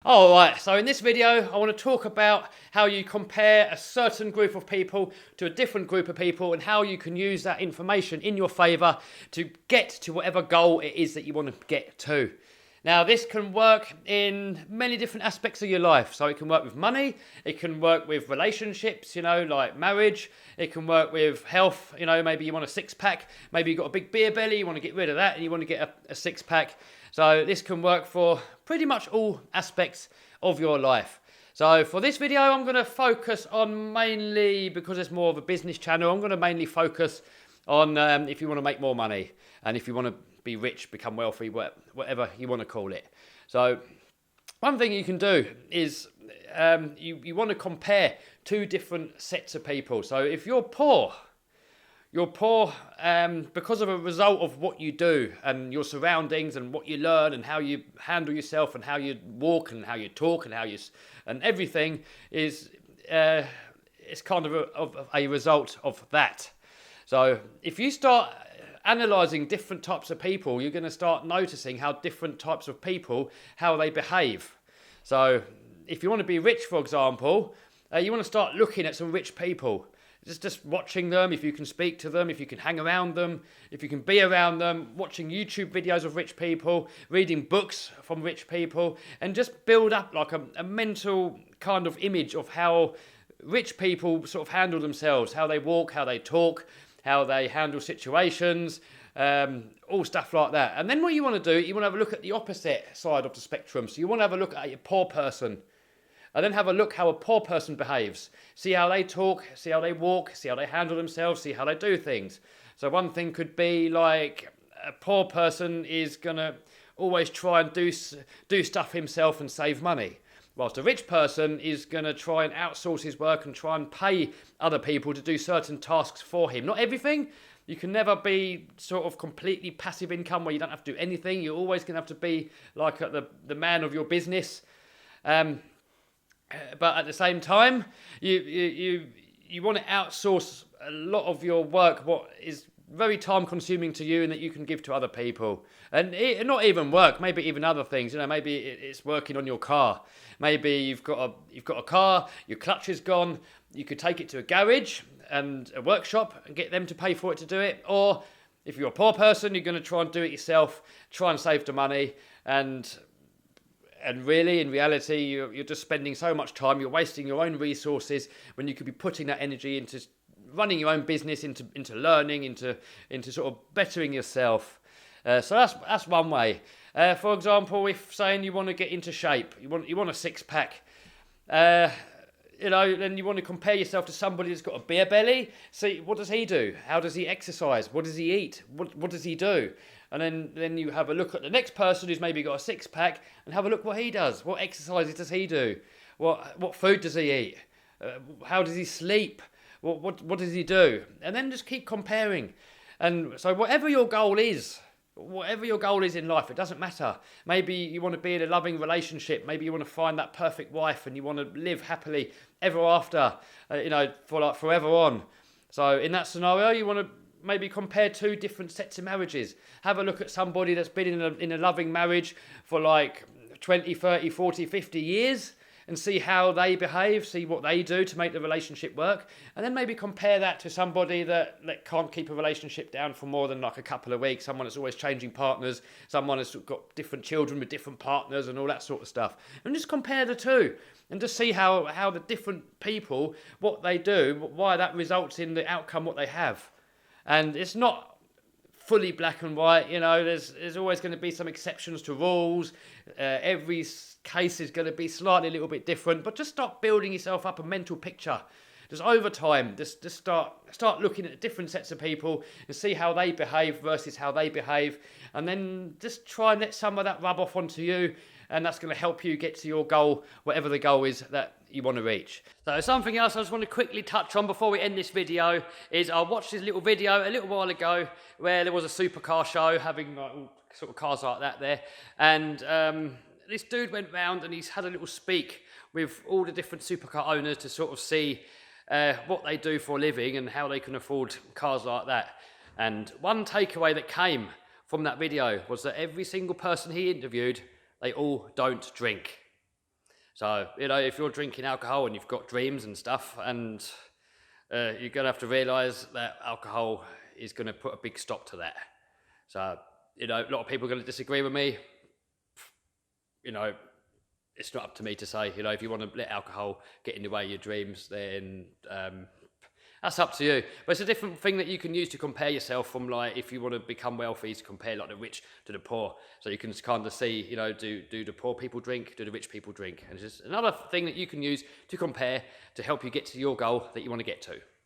Alright, so in this video I want to talk about how you compare a certain group of people to a different group of people and how you can use that information in your favour to get to whatever goal it is that you want to get to. Now this can work in many different aspects of your life. So it can work with money, it can work with relationships, like marriage, it can work with health, maybe you want a six-pack, maybe you've got a big beer belly, you want to get rid of that and you want to get a six-pack. So this can work for pretty much all aspects of your life. So for this video, I'm going to focus on mainly, because it's more of a business channel, I'm going to mainly focus on if you want to make more money and if you want to be rich, become wealthy, whatever you want to call it. So one thing you can do is you want to compare two different sets of people. So if you're poor because of a result of what you do and your surroundings and what you learn and how you handle yourself and how you walk and how you talk and and everything is it's kind of a result of that. So if you start analysing different types of people, you're going to start noticing how different types of people, how they behave. So if you want to be rich, for example, you want to start looking at some rich people. Just watching them, if you can speak to them, if you can hang around them, if you can be around them, watching YouTube videos of rich people, reading books from rich people, and just build up like a mental kind of image of how rich people sort of handle themselves, how they walk, how they talk, how they handle situations, all stuff like that. And then what you want to do, you want to have a look at the opposite side of the spectrum. So you want to have a look at a poor person. And then have a look how a poor person behaves. See how they talk, see how they walk, see how they handle themselves, see how they do things. So one thing could be like a poor person is going to always try and do stuff himself and save money. Whilst a rich person is going to try and outsource his work and try and pay other people to do certain tasks for him. Not everything. You can never be sort of completely passive income where you don't have to do anything. You're always going to have to be like the man of your business. But at the same time, you want to outsource a lot of your work, what is very time consuming to you and that you can give to other people. And not even work, maybe even other things. Maybe it's working on your car. Maybe you've got a car, your clutch is gone. You could take it to a garage and a workshop and get them to pay for it to do it. Or if you're a poor person, you're going to try and do it yourself, try and save the money, and really, in reality, you're just spending so much time, you're wasting your own resources when you could be putting that energy into running your own business, into learning, into sort of bettering yourself. So that's one way. For example, if saying you want to get into shape, you want a six-pack, then you want to compare yourself to somebody that's got a beer belly. See, what does he do? How does he exercise? What does he eat? What does he do? And then you have a look at the next person who's maybe got a six-pack and have a look what he does. What exercises does he do? What food does he eat? How does he sleep? What does he do? And then just keep comparing. And so whatever your goal is in life, it doesn't matter. Maybe you want to be in a loving relationship. Maybe you want to find that perfect wife and you want to live happily ever after, for like forever on. So in that scenario, you want to maybe compare two different sets of marriages. Have a look at somebody that's been in a loving marriage for like 20, 30, 40, 50 years and see how they behave, see what they do to make the relationship work. And then maybe compare that to somebody that can't keep a relationship down for more than like a couple of weeks. Someone that's always changing partners, someone that's got different children with different partners and all that sort of stuff. And just compare the two and just see how the different people, what they do, why that results in the outcome, what they have. And it's not fully black and white, there's always going to be some exceptions to rules. Every case is going to be slightly a little bit different, but just start building yourself up a mental picture. Just over time, just start looking at different sets of people and see how they behave versus how they behave. And then just try and let some of that rub off onto you. And that's going to help you get to your goal, whatever the goal is that you want to reach. So something else I just want to quickly touch on before we end this video is I watched this little video a little while ago where there was a supercar show having like, all sort of cars like that there. And this dude went round and he's had a little speak with all the different supercar owners to sort of see what they do for a living and how they can afford cars like that. And one takeaway that came from that video was that every single person he interviewed, they all don't drink. So, if you're drinking alcohol and you've got dreams and stuff, and you're going to have to realise that alcohol is going to put a big stop to that. So, a lot of people are going to disagree with me. It's not up to me to say, if you want to let alcohol get in the way of your dreams, then that's up to you. But it's a different thing that you can use to compare yourself from, like, if you want to become wealthy, to compare like the rich to the poor. So you can kind of see, do the poor people drink, do the rich people drink? And it's just another thing that you can use to compare to help you get to your goal that you want to get to.